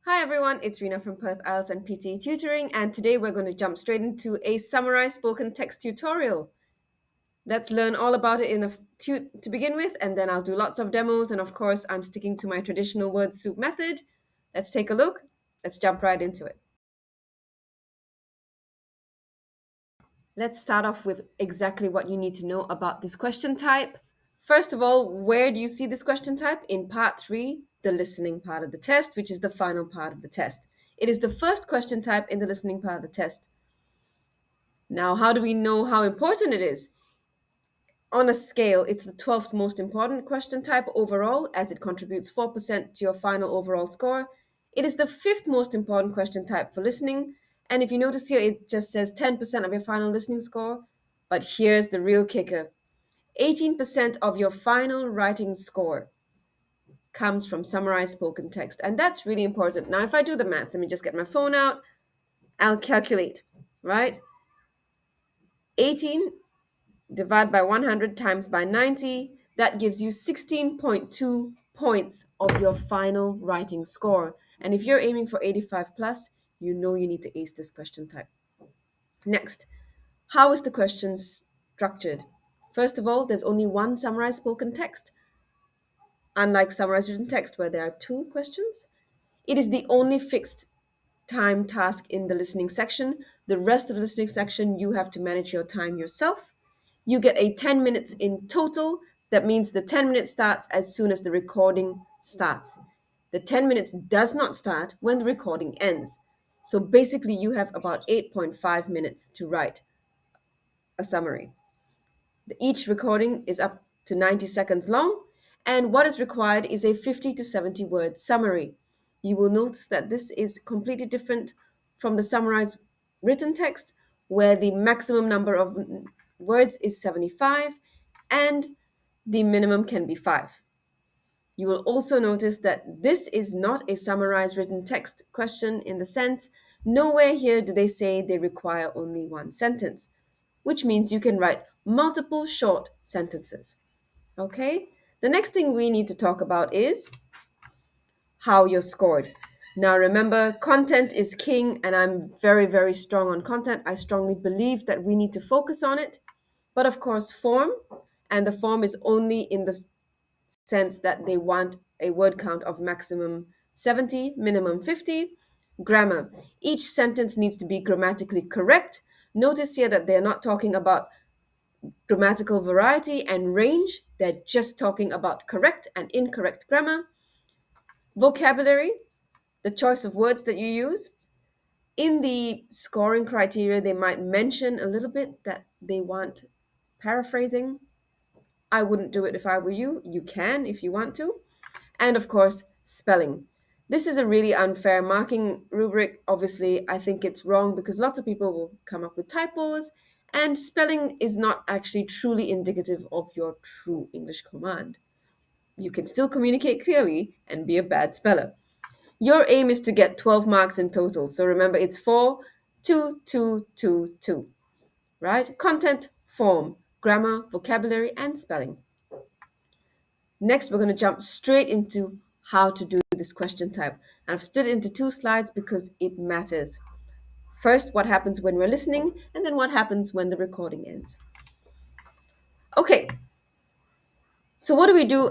Hi everyone, it's Rena from Perth IELTS and PTE Tutoring, and today we're going to jump straight into a Summarise Spoken Text tutorial. Let's learn all about it in to begin with, and then I'll do lots of demos, and of course, I'm sticking to my traditional word soup method. Let's take a look. Let's jump right into it. Let's start off with exactly what you need to know about this question type. First of all, where do you see this question type? In part 3, the listening part of the test, which is the final part of the test. It is the first question type in the listening part of the test. Now, how do we know how important it is? On a scale, it's the 12th most important question type overall, as it contributes 4% to your final overall score. It is the 5th most important question type for listening. And if you notice here, it just says 10% of your final listening score. But here's the real kicker: 18% of your final writing score comes from summarized spoken text. And that's really important. Now, if I do the math, let me just get my phone out. I'll calculate, right? 18 divide by 100 times by 90, that gives you 16.2 points of your final writing score. And if you're aiming for 85 plus, you know you need to ace this question type. Next, how is the question structured? First of all, there's only one summarized spoken text, unlike summarized written text where there are two questions. It is the only fixed time task in the listening section. The rest of the listening section, you have to manage your time yourself. You get a 10 minutes in total. That means the 10 minutes starts as soon as the recording starts. The 10 minutes does not start when the recording ends. So basically, you have about 8.5 minutes to write a summary. Each recording is up to 90 seconds long, and what is required is a 50 to 70 word summary. You will notice that this is completely different from the summarized written text, where the maximum number of words is 75 and the minimum can be 5. You will also notice that this is not a summarized written text question in the sense, nowhere here do they say they require only one sentence, which means you can write multiple short sentences. Okay? The next thing we need to talk about is how you're scored. Now, remember, content is king, and I'm very, very strong on content. I strongly believe that we need to focus on it. But of course, form, and the form is only in the sense that they want a word count of maximum 70, minimum 50. Grammar. Each sentence needs to be grammatically correct. Notice here that they're not talking about grammatical variety and range, they're just talking about correct and incorrect grammar. Vocabulary, the choice of words that you use. In the scoring criteria, they might mention a little bit that they want paraphrasing. I wouldn't do it if I were you. You can if you want to. And of course, spelling. This is a really unfair marking rubric. Obviously, I think it's wrong because lots of people will come up with typos, and spelling is not actually truly indicative of your true English command. You can still communicate clearly and be a bad speller. Your aim is to get 12 marks in total. So remember, it's 4, 2, 2, 2, 2, right? Content, form, grammar, vocabulary, and spelling. Next, we're going to jump straight into how to do this question type. And I've split it into two slides because it matters. First, what happens when we're listening, and then what happens when the recording ends. Okay, so what do we do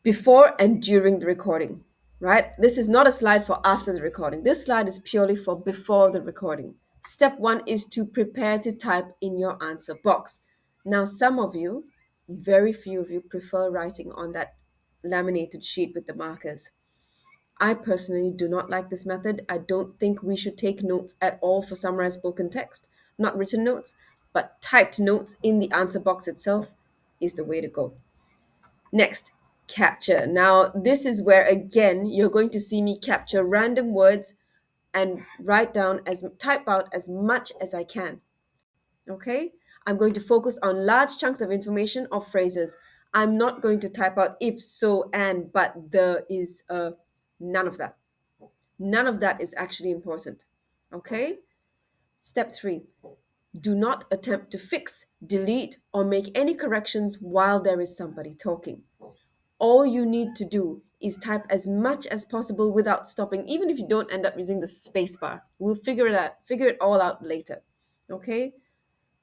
before and during the recording, right? This is not a slide for after the recording. This slide is purely for before the recording. Step 1 is to prepare to type in your answer box. Now, some of you, very few of you, prefer writing on that laminated sheet with the markers. I personally do not like this method. I don't think we should take notes at all for summarized spoken text, not written notes, but typed notes in the answer box itself is the way to go. Next, capture. Now, this is where again you're going to see me capture random words and type out as much as I can. Okay? I'm going to focus on large chunks of information or phrases. I'm not going to type out if, so, and, but, the, is, none of that. None of that is actually important. Okay? Step 3. Do not attempt to fix, delete, or make any corrections while there is somebody talking. All you need to do is type as much as possible without stopping, even if you don't end up using the space bar. We'll figure it all out later. Okay?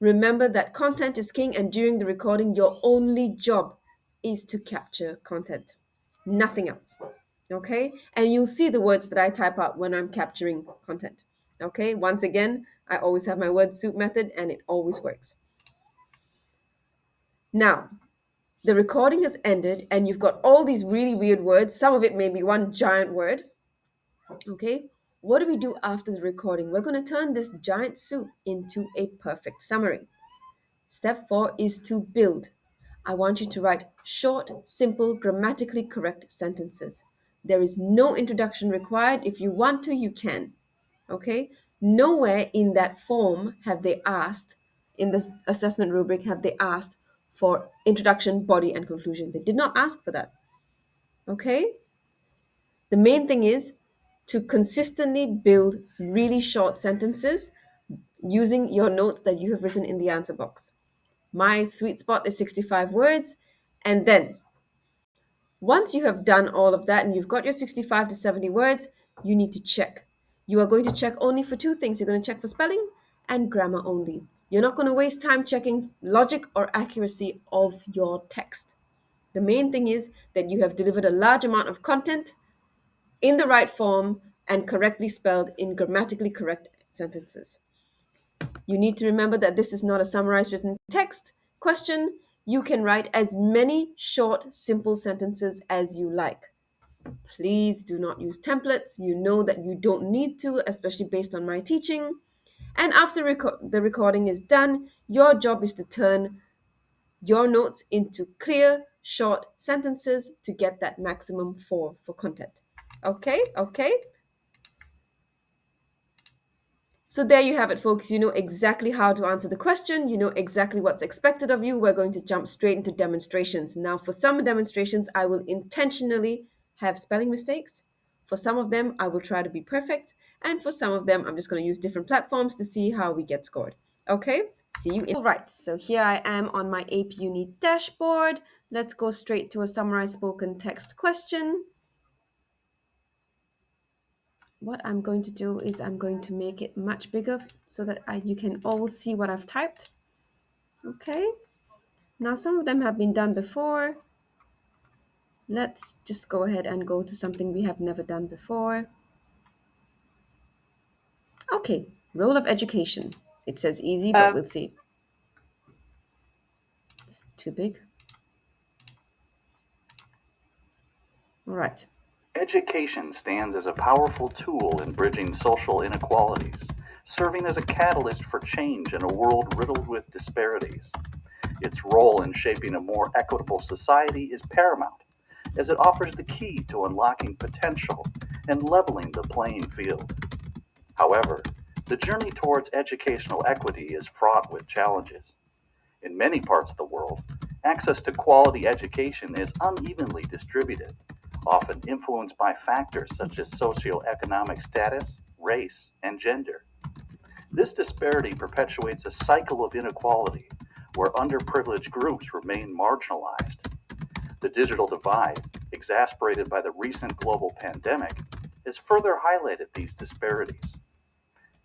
Remember that content is king, and during the recording, your only job is to capture content, nothing else. Okay? And you'll see the words that I type out when I'm capturing content. Okay? Once again, I always have my word soup method, and it always works. Now, the recording has ended, and you've got all these really weird words. Some of it may be one giant word. Okay? What do we do after the recording? We're going to turn this giant soup into a perfect summary. Step 4 is to build. I want you to write short, simple, grammatically correct sentences. There is no introduction required. If you want to, you can. Okay? Nowhere in that form have they asked, in this assessment rubric, have they asked for introduction, body, and conclusion. They did not ask for that. Okay? The main thing is to consistently build really short sentences using your notes that you have written in the answer box. My sweet spot is 65 words. And then once you have done all of that and you've got your 65 to 70 words, you need to check. You are going to check only for two things. You're going to check for spelling and grammar only. You're not going to waste time checking logic or accuracy of your text. The main thing is that you have delivered a large amount of content in the right form and correctly spelled in grammatically correct sentences. You need to remember that this is not a summarized written text question. You can write as many short, simple sentences as you like. Please do not use templates. You know that you don't need to, especially based on my teaching. And after the recording is done, your job is to turn your notes into clear, short sentences to get that maximum 4 for content. Okay? Okay? So there you have it, folks. You know exactly how to answer the question. You know exactly what's expected of you. We're going to jump straight into demonstrations. Now, for some demonstrations, I will intentionally have spelling mistakes. For some of them, I will try to be perfect. And for some of them, I'm just going to use different platforms to see how we get scored. Okay? See you in. All right, so here I am on my ApeUni dashboard. Let's go straight to a summarized spoken text question. What I'm going to do is I'm going to make it much bigger so that you can all see what I've typed. Okay, now some of them have been done before. Let's just go ahead and go to something we have never done before. Okay, role of education. It says easy, but we'll see. It's too big. All right. Education stands as a powerful tool in bridging social inequalities, serving as a catalyst for change in a world riddled with disparities. Its role in shaping a more equitable society is paramount, as it offers the key to unlocking potential and leveling the playing field. However, the journey towards educational equity is fraught with challenges. In many parts of the world, access to quality education is unevenly distributed, often influenced by factors such as socioeconomic status, race, and gender. This disparity perpetuates a cycle of inequality where underprivileged groups remain marginalized. The digital divide, exacerbated by the recent global pandemic, has further highlighted these disparities.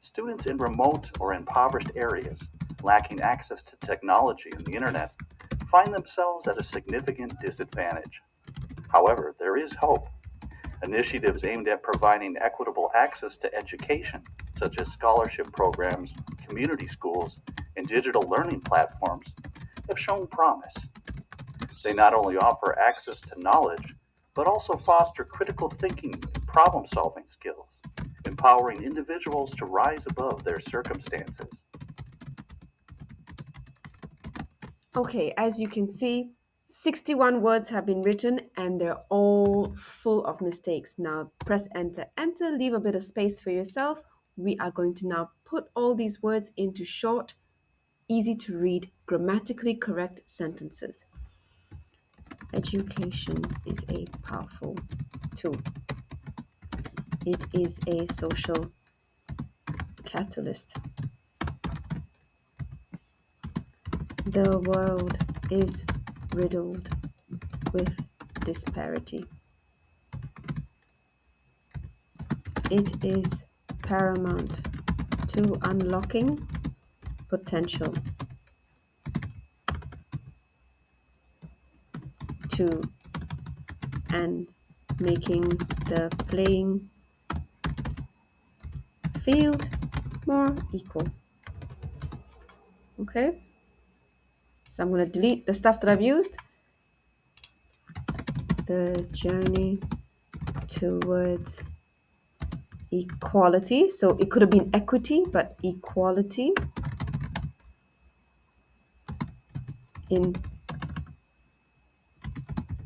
Students in remote or impoverished areas, lacking access to technology and the internet, find themselves at a significant disadvantage. However, there is hope. Initiatives aimed at providing equitable access to education, such as scholarship programs, community schools, and digital learning platforms, have shown promise. They not only offer access to knowledge, but also foster critical thinking and problem-solving skills, empowering individuals to rise above their circumstances. Okay, as you can see, 61 words have been written and they're all full of mistakes. Now press enter, enter, leave a bit of space for yourself. We are going to now put all these words into short, easy to read, grammatically correct sentences. Education is a powerful tool. It is a social catalyst. The world is riddled with disparity. It is paramount to unlocking potential, to and making the playing field more equal. Okay, so I'm going to delete the stuff that I've used. The journey towards equality. So it could have been equity, but equality in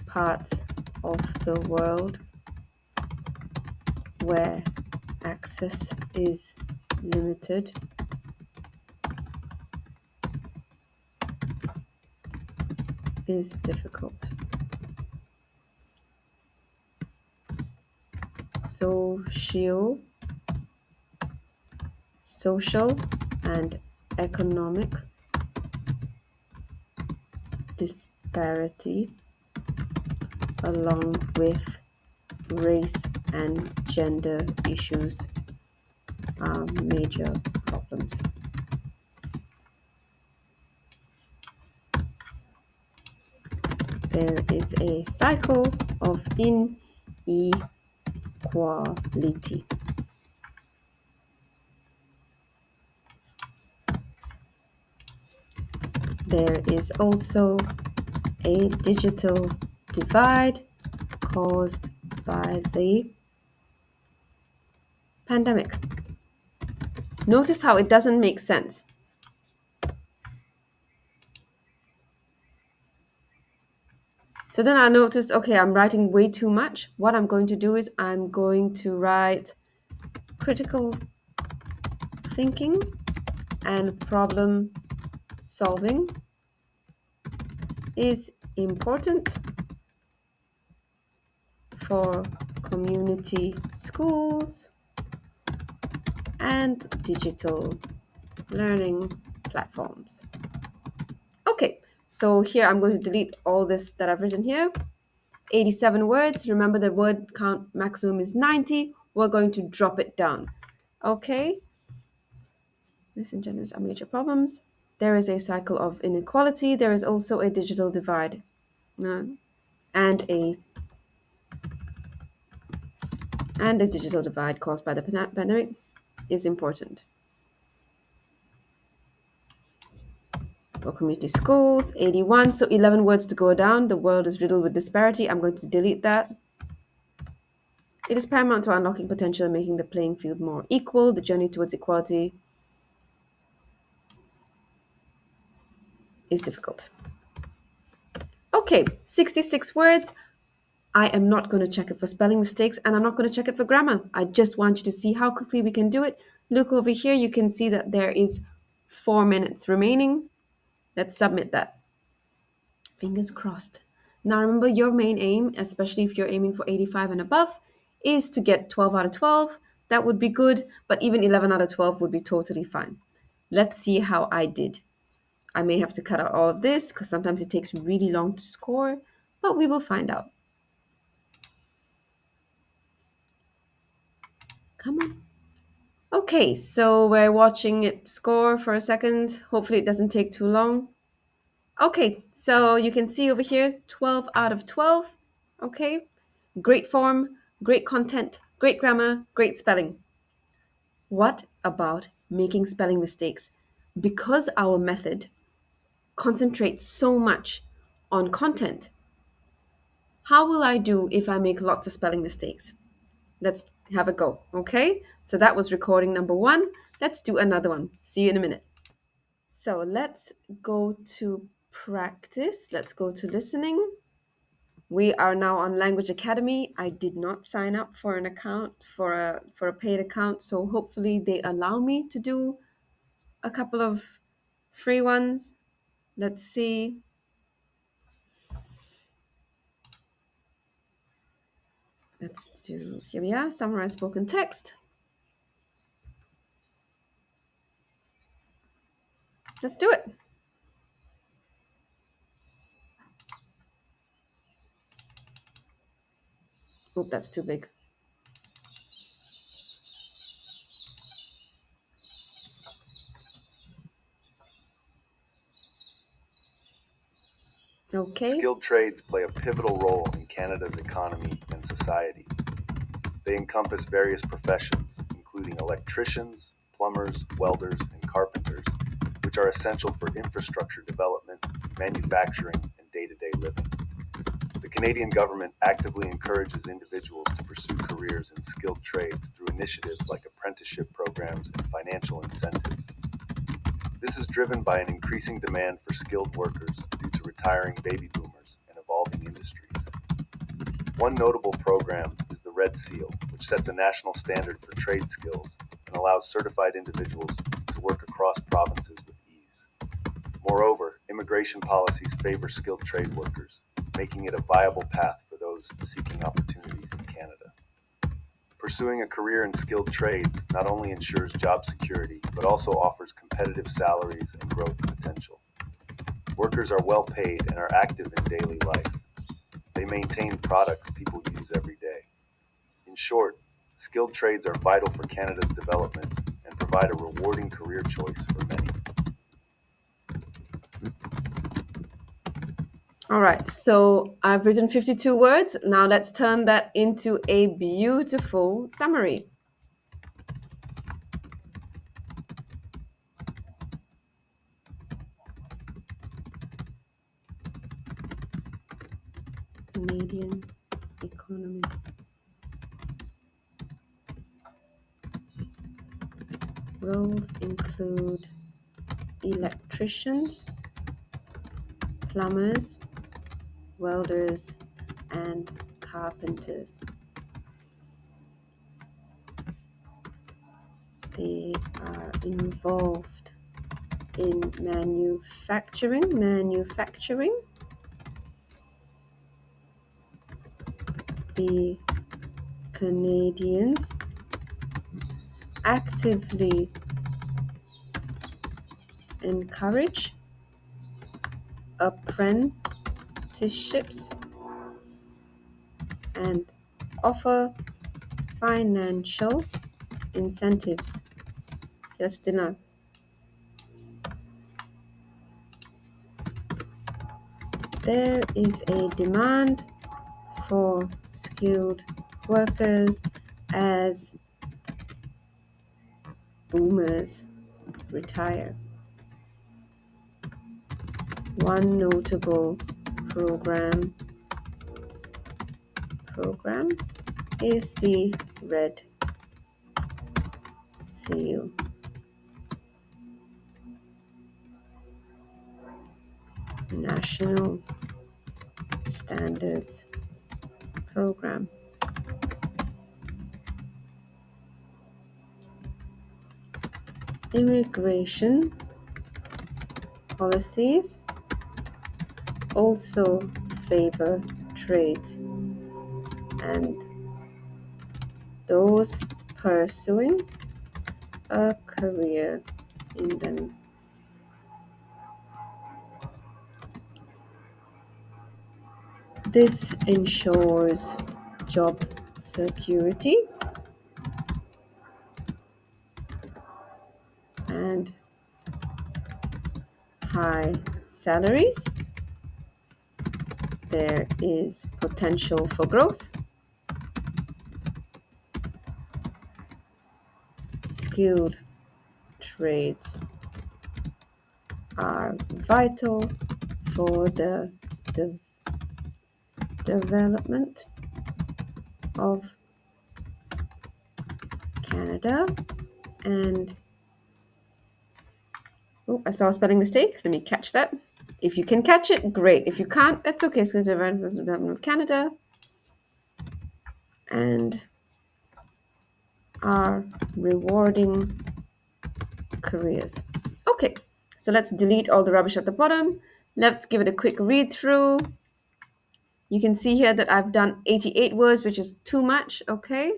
parts of the world where access is limited is difficult. Social and economic disparity, along with race and gender issues, are major problems. There is a cycle of inequality. There is also a digital divide caused by the pandemic. Notice how it doesn't make sense. So then I noticed, okay, I'm writing way too much. What I'm going to do is I'm going to write critical thinking and problem solving is important for community schools and digital learning platforms. Okay, so here I'm going to delete all this that I've written here. 87 words. Remember the word count maximum is 90. We're going to drop it down. Okay. Disingenuous are major problems. There is a cycle of inequality. There is also a digital divide. And a digital divide caused by the pandemic is important. For community schools, 81. So 11 words to go down. The world is riddled with disparity. I'm going to delete that. It is paramount to unlocking potential and making the playing field more equal. The journey towards equality is difficult. Okay, 66 words. I am not going to check it for spelling mistakes and I'm not going to check it for grammar. I just want you to see how quickly we can do it. Look over here. You can see that there is 4 minutes remaining. Let's submit that. Fingers crossed. Now remember, your main aim, especially if you're aiming for 85 and above, is to get 12 out of 12. That would be good, but even 11 out of 12 would be totally fine. Let's see how I did. I may have to cut out all of this because sometimes it takes really long to score, but we will find out. Come on. Okay, so we're watching it score for a second. Hopefully it doesn't take too long. Okay, so you can see over here, 12 out of 12. Okay, great form, great content, great grammar, great spelling. What about making spelling mistakes? Because our method concentrates so much on content, how will I do if I make lots of spelling mistakes? Let's have a go, okay? So that was recording number 1. Let's do another one. See you in a minute. So let's go to practice. Let's go to listening. We are now on Language Academy. I did not sign up for an account, for a paid account, so hopefully they allow me to do a couple of free ones. Let's see. Let's do, here we are, Summarize Spoken Text. Let's do it. Oh, that's too big. Okay. Skilled trades play a pivotal role in Canada's economy and society. They encompass various professions, including electricians, plumbers, welders, and carpenters, which are essential for infrastructure development, manufacturing, and day-to-day living. The Canadian government actively encourages individuals to pursue careers in skilled trades through initiatives like apprenticeship programs and financial incentives. This is driven by an increasing demand for skilled workers due to retiring baby boomers and evolving industries. One notable program is the Red Seal, which sets a national standard for trade skills and allows certified individuals to work across provinces with ease. Moreover, immigration policies favor skilled trade workers, making it a viable path for those seeking opportunities in Canada. Pursuing a career in skilled trades not only ensures job security, but also offers competitive salaries and growth potential. Workers are well paid and are active in daily life. They maintain products people use every day. In short, skilled trades are vital for Canada's development and provide a rewarding career choice for many. All right, so I've written 52 words. Now let's turn that into a beautiful summary. Canadian economy. Roles include electricians, plumbers, welders, and carpenters. They are involved in manufacturing. The Canadians actively encourage apprenticeships and offer financial incentives. That's dinner. There is a demand for skilled workers as boomers retire. One notable program is the Red Seal. National Standards Program. Immigration policies also favor trades and those pursuing a career in them. This ensures job security and high salaries. There is potential for growth. Skilled trades are vital for the development of Canada and oh, I saw a spelling mistake. Let me catch that. If you can catch it, great. If you can't, that's okay. It's going to development of Canada and are rewarding careers. Okay, so let's delete all the rubbish at the bottom. Let's give it a quick read through. You can see here that I've done 88 words, which is too much. Okay.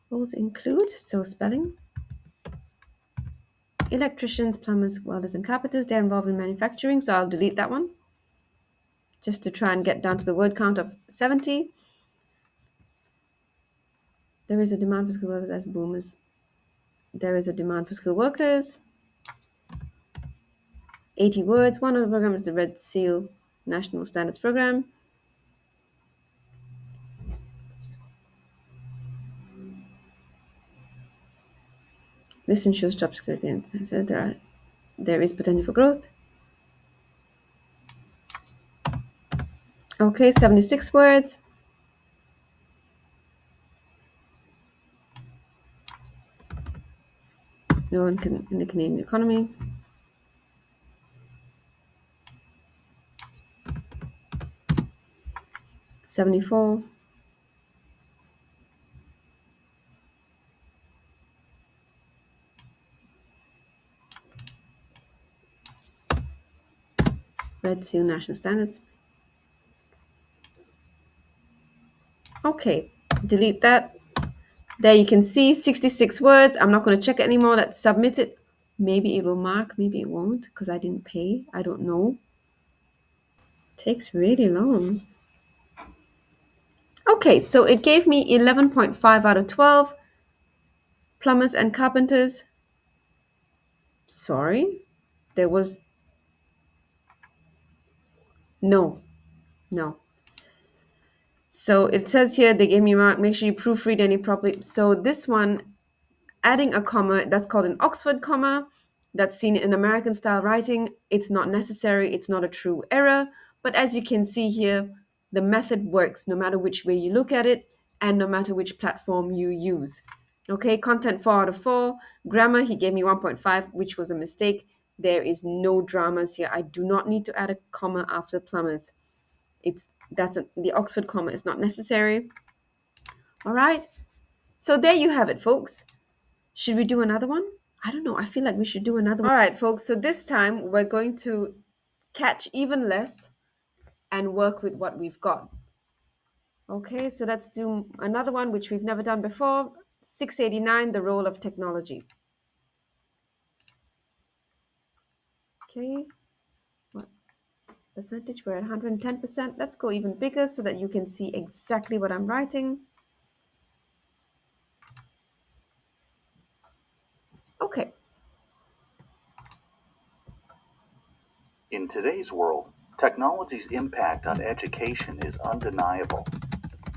Roles include, so spelling, electricians, plumbers, welders, and carpenters. They're involved in manufacturing, so I'll delete that one just to try and get down to the word count of 70. There is a demand for skilled workers as boomers. There is a demand for skilled workers. 80 words. One of the programs is the Red Seal National Standards Program. This ensures job security. And so there is potential for growth. Okay, 76 words. No one can in the Canadian economy. 74. Red Seal National Standards. Okay, delete that. There you can see 66 words. I'm not going to check it anymore. Let's submit it. Maybe it will mark, maybe it won't because I didn't pay. I don't know. Takes really long. Okay, so it gave me 11.5 out of 12. Plumbers and carpenters. Sorry, there was no, no. So it says here they gave me a mark. Make sure you proofread any properly. So this one, adding a comma, that's called an Oxford comma. That's seen in American style writing. It's not necessary. It's not a true error. But as you can see here, the method works no matter which way you look at it and no matter which platform you use. Okay, content 4 out of 4. Grammar, he gave me 1.5, which was a mistake. There is no dramas here. I do not need to add a comma after plumbers. The Oxford comma is not necessary. All right. So there you have it, folks. Should we do another one? I don't know. I feel like we should do another one. All right, folks. So this time we're going to catch even less and work with what we've got. Okay, so let's do another one which we've never done before. 689, the role of technology. Okay, what percentage? We're at 110%. Let's go even bigger so that you can see exactly what I'm writing. Okay. In today's world, technology's impact on education is undeniable.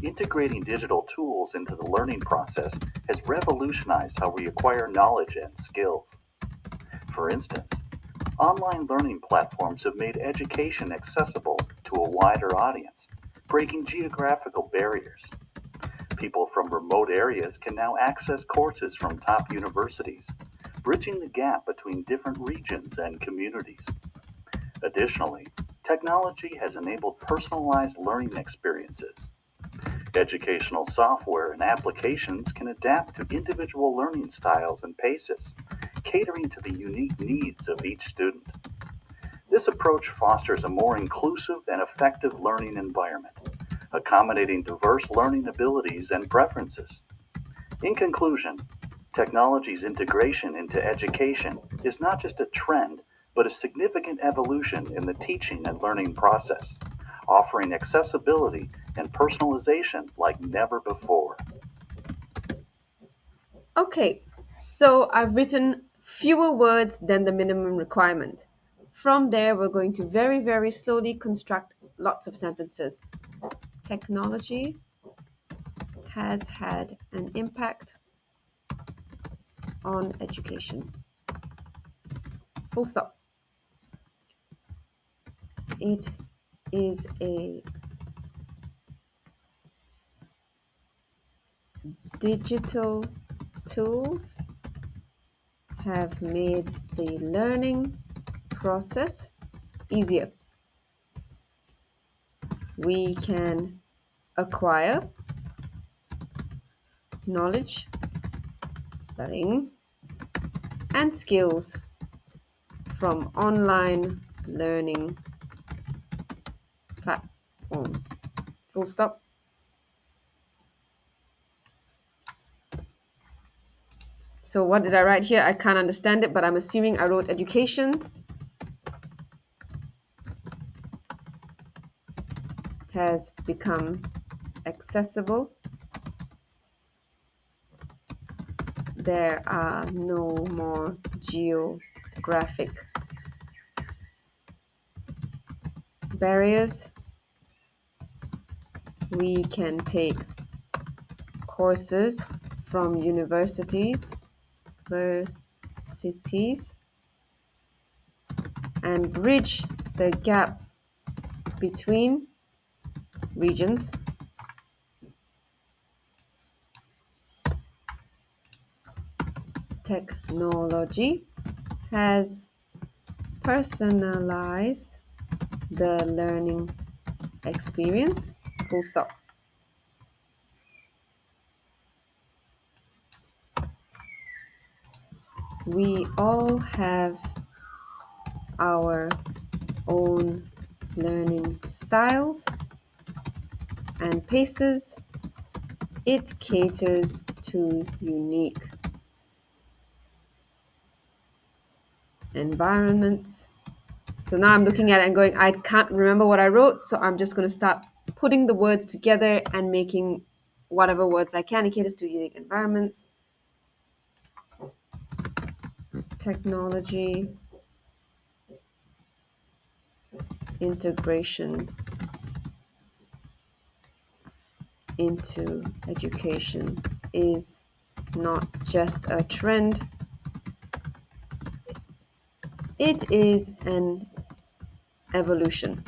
Integrating digital tools into the learning process has revolutionized how we acquire knowledge and skills. For instance, online learning platforms have made education accessible to a wider audience, breaking geographical barriers. People from remote areas can now access courses from top universities, bridging the gap between different regions and communities. Additionally, technology has enabled personalized learning experiences. Educational software and applications can adapt to individual learning styles and paces, catering to the unique needs of each student. This approach fosters a more inclusive and effective learning environment, accommodating diverse learning abilities and preferences. In conclusion, technology's integration into education is not just a trend, but a significant evolution in the teaching and learning process, offering accessibility and personalization like never before. Okay, so I've written fewer words than the minimum requirement. From there, we're going to very, very slowly construct lots of sentences. Technology has had an impact on education. Full stop. It is a digital tools have made the learning process easier. We can acquire knowledge, spelling, and skills from online learning platforms. Full stop. So what did I write here? I can't understand it, but I'm assuming I wrote education has become accessible there are no more geographic barriers. We can take courses from universities and bridge the gap between regions. Technology has personalized the learning experience. Full stop. We all have our own learning styles and paces. It caters to unique environments. So now I'm looking at it and going, I can't remember what I wrote, so I'm just going to start putting the words together and making whatever words I can. It caters to unique environments. Technology, integration into education is not just a trend, it is an evolution.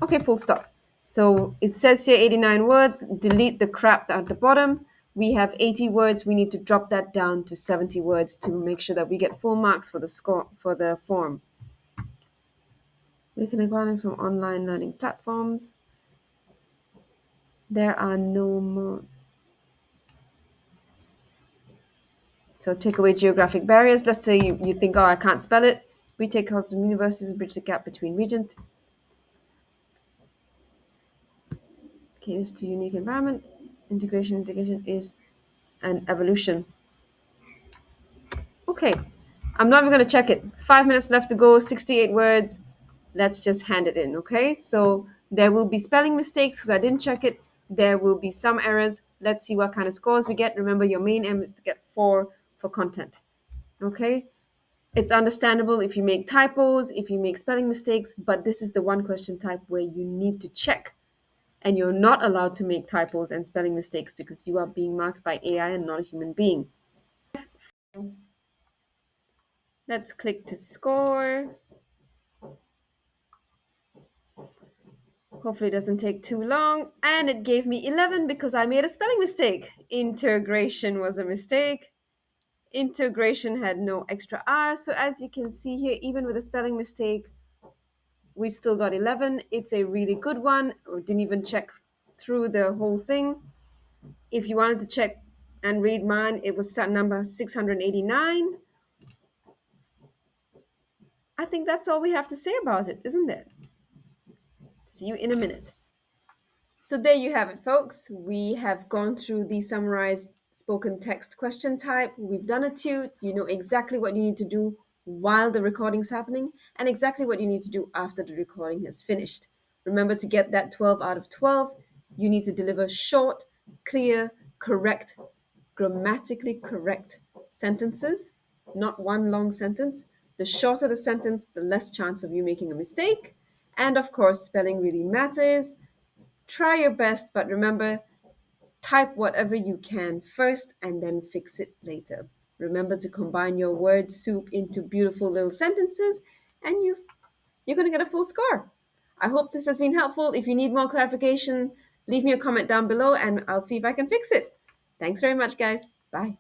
Okay, full stop. So it says here 89 words, delete the crap at the bottom. We have 80 words, we need to drop that down to 70 words to make sure that we get full marks for the score for the form. We can acquire from online learning platforms. There are no more. So take away geographic barriers. Let's say you think, oh, I can't spell it. We take courses from universities and bridge the gap between regions. Caters to unique environment. Integration is an evolution. Okay, I'm not even going to check it. 5 minutes left to go, 68 words. Let's just hand it in, okay? So there will be spelling mistakes because I didn't check it. There will be some errors. Let's see what kind of scores we get. Remember, your main aim is to get 4 for content, okay? It's understandable if you make typos, if you make spelling mistakes, but this is the one question type where you need to check. And you're not allowed to make typos and spelling mistakes because you are being marked by AI and not a human being. Let's click to score. Hopefully it doesn't take too long. And it gave me 11 because I made a spelling mistake. Integration was a mistake. Integration had no extra R. So as you can see here, even with a spelling mistake, we still got 11. It's a really good one. I didn't even check through the whole thing. If you wanted to check and read mine, it was set number 689. I think that's all we have to say about it, isn't it? See you in a minute. So there you have it, folks. We have gone through the summarized spoken text question type. We've done a tute. You know exactly what you need to do while the recording's happening and exactly what you need to do after the recording has finished. Remember, to get that 12 out of 12, you need to deliver short, clear, correct, grammatically correct sentences, not one long sentence. The shorter the sentence, the less chance of you making a mistake. And of course, spelling really matters. Try your best, but remember, type whatever you can first and then fix it later. Remember to combine your word soup into beautiful little sentences, and you're going to get a full score. I hope this has been helpful. If you need more clarification, leave me a comment down below and I'll see if I can fix it. Thanks very much, guys. Bye.